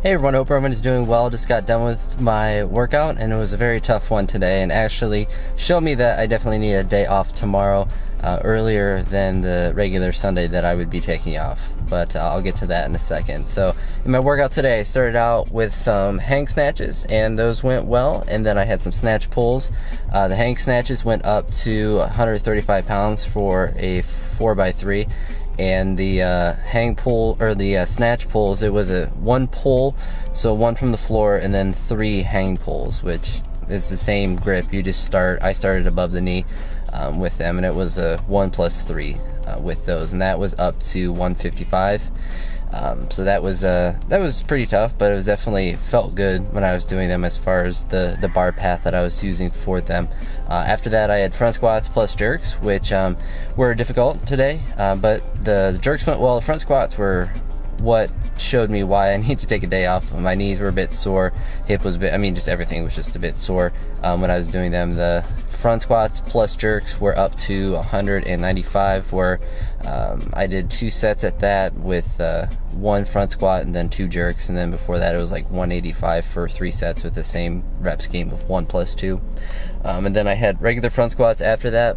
Hey everyone, hope everyone is doing well. Just got done with my workout and it was a very tough one today, and actually showed me that I definitely need a day off tomorrow, earlier than the regular Sunday that I would be taking off, but I'll get to that in a second. So in my workout today, I started out with some hang snatches and those went well, and then I had some snatch pulls. The hang snatches went up to 135 pounds for a 4x3. And the hang pull, or the snatch pulls, it was a one pull, so one from the floor and then 3 hang pulls, which is the same grip. You just I started above the knee with them, and it was a 1 plus 3 with those, and that was up to 155. So that was pretty tough, but it was definitely felt good when I was doing them as far as the bar path that I was using for them. After that, I had front squats plus jerks, which were difficult today, but the jerks went well. The front squats were what showed me why I need to take a day off. My knees were a bit sore, hip was a bit, just everything was just a bit sore when I was doing them. The front squats plus jerks were up to 195, where I did 2 sets at that with 1 front squat and then 2 jerks, and then before that it was like 185 for 3 sets with the same rep scheme of 1 plus 2. And then I had regular front squats after that,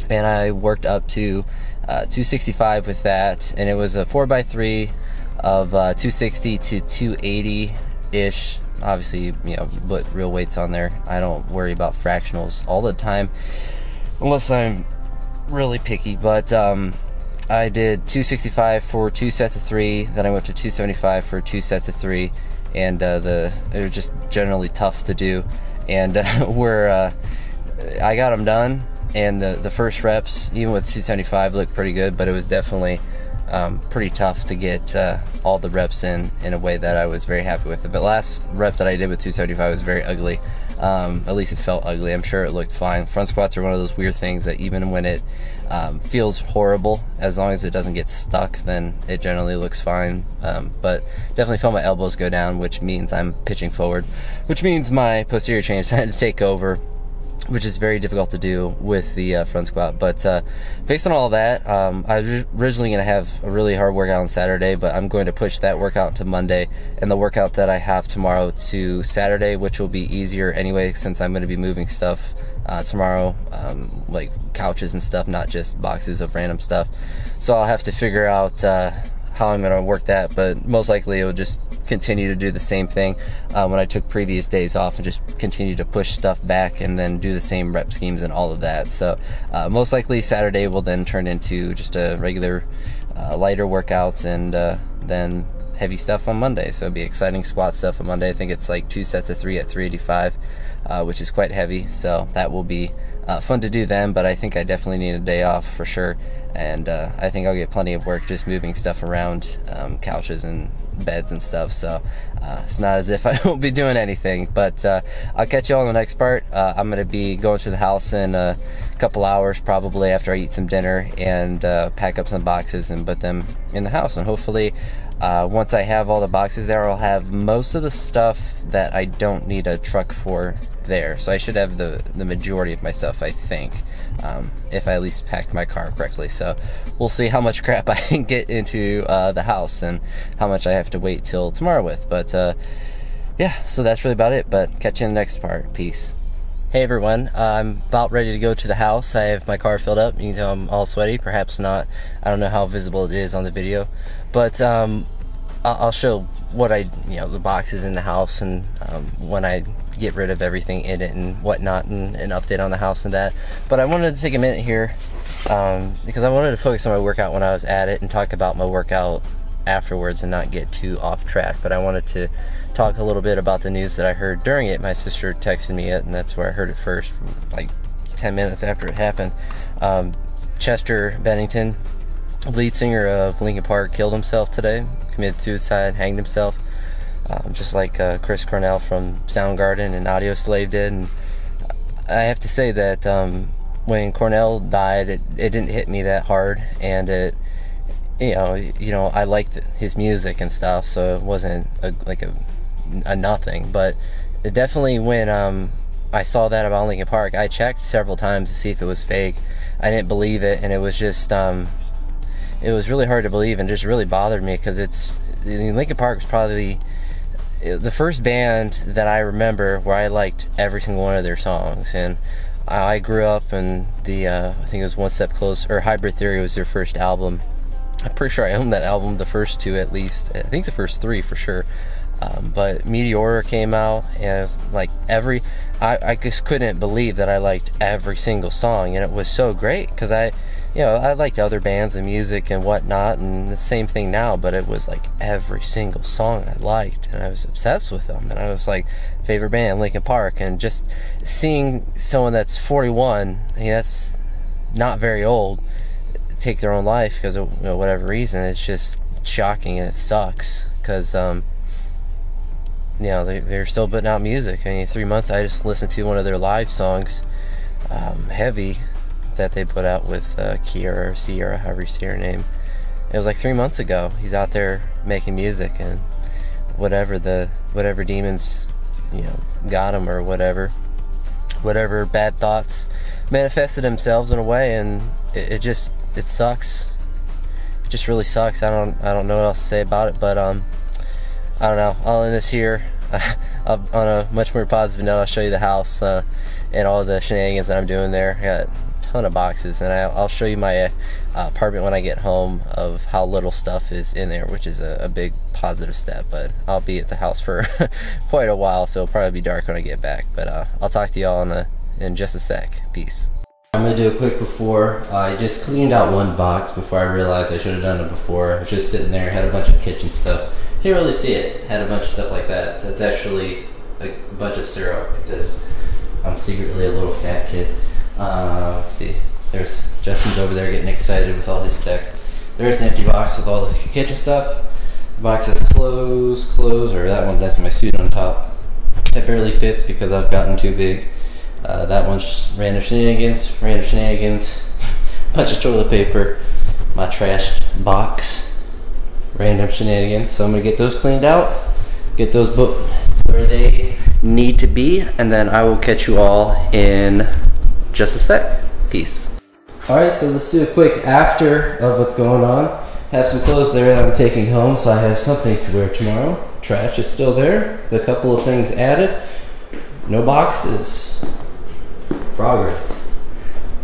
and I worked up to 265 with that, and it was a 4x3 of 260 to 280 ish. Obviously, put real weights on there. I don't worry about fractionals all the time unless I'm really picky, but I did 265 for 2 sets of 3, then I went to 275 for 2 sets of 3, and it was just generally tough to do, and I got them done, and the first reps, even with 275, looked pretty good, but it was definitely pretty tough to get all the reps in a way that I was very happy with. The last rep that I did with 275 was very ugly. At least it felt ugly. I'm sure it looked fine. Front squats are one of those weird things that even when it feels horrible, as long as it doesn't get stuck, then it generally looks fine. But definitely felt my elbows go down, which means I'm pitching forward, which means my posterior chain had to take over, which is very difficult to do with the front squat. But based on all that, I was originally going to have a really hard workout on Saturday, but I'm going to push that workout to Monday, and the workout that I have tomorrow to Saturday, which will be easier anyway since I'm going to be moving stuff tomorrow, like couches and stuff, not just boxes of random stuff. So I'll have to figure out how I'm going to work that, but most likely it will just continue to do the same thing when I took previous days off, and just continue to push stuff back and then do the same rep schemes and all of that. So most likely Saturday will then turn into just a regular lighter workouts, and then heavy stuff on Monday. So it'll be exciting squat stuff on Monday. I think it's like 2 sets of 3 at 385, which is quite heavy, so that will be fun to do then, but I think I definitely need a day off for sure, and I think I'll get plenty of work just moving stuff around, couches and beds and stuff, so it's not as if I won't be doing anything, but I'll catch you all in the next part. I'm going to be going to the house in a couple hours probably after I eat some dinner, and pack up some boxes and put them in the house, and hopefully once I have all the boxes there, I'll have most of the stuff that I don't need a truck for there, so I should have the majority of my stuff, I think, if I at least packed my car correctly. So we'll see how much crap I can get into the house and how much I have to wait till tomorrow with, but yeah, so that's really about it, but catch you in the next part. Peace. Hey everyone, I'm about ready to go to the house. I have my car filled up. You can tell I'm all sweaty, perhaps not. I don't know how visible it is on the video, but I'll show what the boxes in the house, and when I get rid of everything in it and whatnot, and an update on the house and that. But I wanted to take a minute here because I wanted to focus on my workout when I was at it and talk about my workout afterwards and not get too off track. But I wanted to talk a little bit about the news that I heard during it. My sister texted me it, and that's where I heard it first, like 10 minutes after it happened. Chester Bennington, lead singer of Linkin Park, killed himself today, committed suicide, hanged himself, just like Chris Cornell from Soundgarden and Audioslave did. And I have to say that when Cornell died, it didn't hit me that hard, and it, I liked his music and stuff, so it wasn't a nothing. But it definitely, when I saw that about Linkin Park, I checked several times to see if it was fake. I didn't believe it, and it was just it was really hard to believe, and just really bothered me, because Linkin Park was probably the first band that I remember where I liked every single one of their songs, and I grew up in the I think it was One Step Closer, or Hybrid Theory was their first album. I'm pretty sure I owned that album, the first two at least. I think the first three for sure. But Meteora came out, and it was like I just couldn't believe that I liked every single song, and it was so great because I liked other bands and music and whatnot, and the same thing now, but it was like every single song I liked, and I was obsessed with them, and I was like, favorite band, Linkin Park, and just seeing someone that's 41, that's not very old, take their own life because of whatever reason, it's just shocking, and it sucks because they're still putting out music. I mean, 3 months I just listened to one of their live songs, Heavy, that they put out with Sierra, however you say her name. It was like 3 months ago. He's out there making music, and whatever demons got him, or whatever bad thoughts manifested themselves in a way, and it sucks. It just really sucks. I don't know what else to say about it, but I don't know. I'll end this here. On a much more positive note, I'll show you the house and all the shenanigans that I'm doing there. I got a ton of boxes, and I'll show you my apartment when I get home of how little stuff is in there, which is a big positive step. But I'll be at the house for quite a while, so it'll probably be dark when I get back. But I'll talk to y'all in just a sec. Peace. I'm gonna do a quick before. I just cleaned out one box before I realized I should have done it before. I was just sitting there, had a bunch of kitchen stuff. Can't really see it. Had a bunch of stuff like that. That's actually a bunch of syrup because I'm secretly a little fat kid. Let's see. There's Justin's over there getting excited with all his text. There's an empty box with all the kitchen stuff. The box has clothes, or that one, that's my suit on top. It barely fits because I've gotten too big. That one's just random shenanigans, bunch of toilet paper, my trash box, random shenanigans. So I'm gonna get those cleaned out, get those put where they need to be, and then I will catch you all in just a sec. Peace. Alright, so let's do a quick after of what's going on. Have some clothes there that I'm taking home, so I have something to wear tomorrow. Trash is still there, a couple of things added, no boxes. Progress.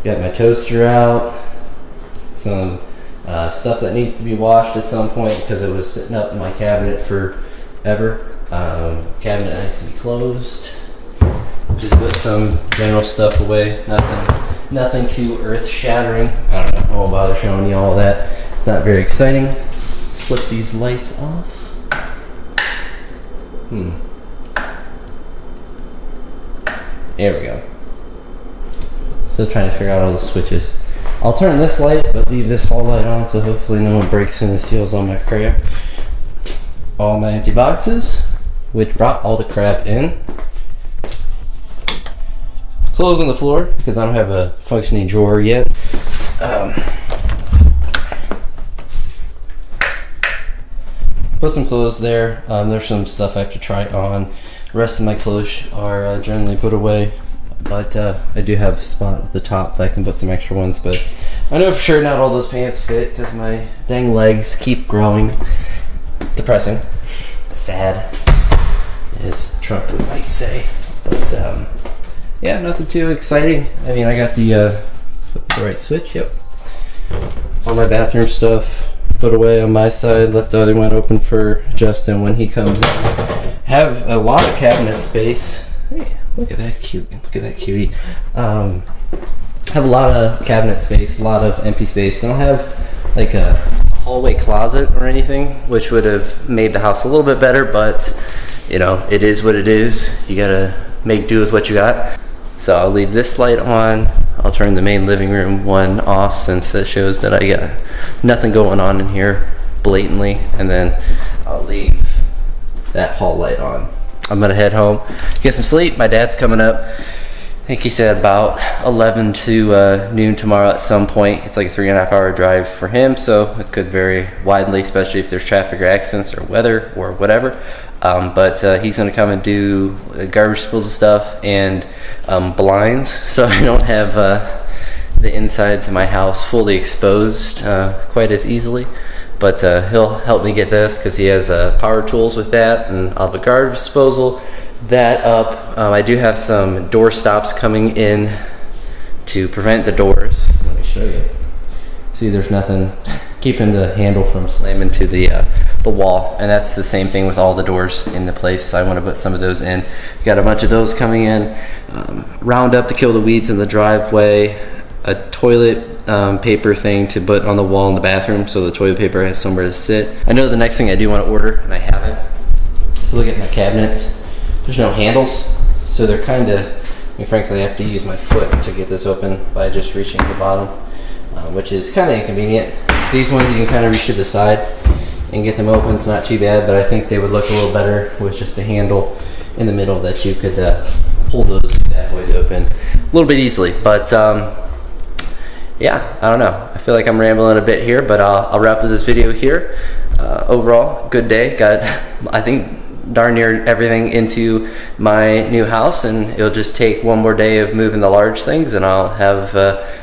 Got my toaster out, some stuff that needs to be washed at some point because it was sitting up in my cabinet forever. Cabinet needs to be closed. Just put some general stuff away. Nothing too earth-shattering. I won't bother showing you all that. It's not very exciting. Flip these lights off. There we go. Still trying to figure out all the switches. I'll turn this light, but leave this hall light on, so hopefully no one breaks in and steals all my crap. All my empty boxes, which brought all the crap in. Clothes on the floor, because I don't have a functioning drawer yet. Put some clothes there. There's some stuff I have to try on. The rest of my clothes are generally put away. But I do have a spot at the top that I can put some extra ones, but I know for sure not all those pants fit because my dang legs keep growing. Depressing. Sad, as Trump might say. But yeah, nothing too exciting. I mean, I got the right switch, yep. All my bathroom stuff put away on my side, left the other one open for Justin when he comes in. Have a lot of cabinet space. Hey. Look at that cutie. Have a lot of cabinet space, a lot of empty space. Don't have like a hallway closet or anything, which would have made the house a little bit better, but it is what it is. You gotta make do with what you got. So I'll leave this light on. I'll turn the main living room one off since that shows that I got nothing going on in here blatantly, and then I'll leave that hall light on. I'm gonna head home, get some sleep. My dad's coming up. I think he said about 11 to noon tomorrow at some point. It's like a 3.5 hour drive for him, so it could vary widely, especially if there's traffic or accidents or weather or whatever. But he's gonna come and do garbage disposal stuff and blinds, so I don't have the insides of my house fully exposed quite as easily. but he'll help me get this because he has power tools with that, and I'll have a garbage disposal. That up. I do have some door stops coming in to prevent the doors. Let me show you. See, there's nothing keeping the handle from slamming to the wall, and that's the same thing with all the doors in the place, so I want to put some of those in. Got a bunch of those coming in. Roundup to kill the weeds in the driveway, a toilet paper thing to put on the wall in the bathroom so the toilet paper has somewhere to sit. I know the next thing I do want to order, and I haven't. Look at my cabinets. There's no handles, so they're kind of, I mean, frankly, I have to use my foot to get this open by just reaching the bottom, which is kind of inconvenient. These ones you can kind of reach to the side and get them open. It's not too bad, but I think they would look a little better with just a handle in the middle that you could pull those bad boys open a little bit easily. But yeah, I don't know. I feel like I'm rambling a bit here, but I'll wrap up this video here. Overall, good day. Got, I think, darn near everything into my new house, and it'll just take one more day of moving the large things, and I'll have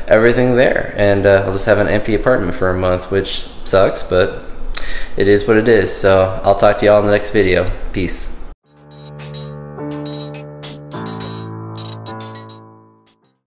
everything there, and I'll just have an empty apartment for a month, which sucks, but it is what it is. So I'll talk to y'all in the next video. Peace.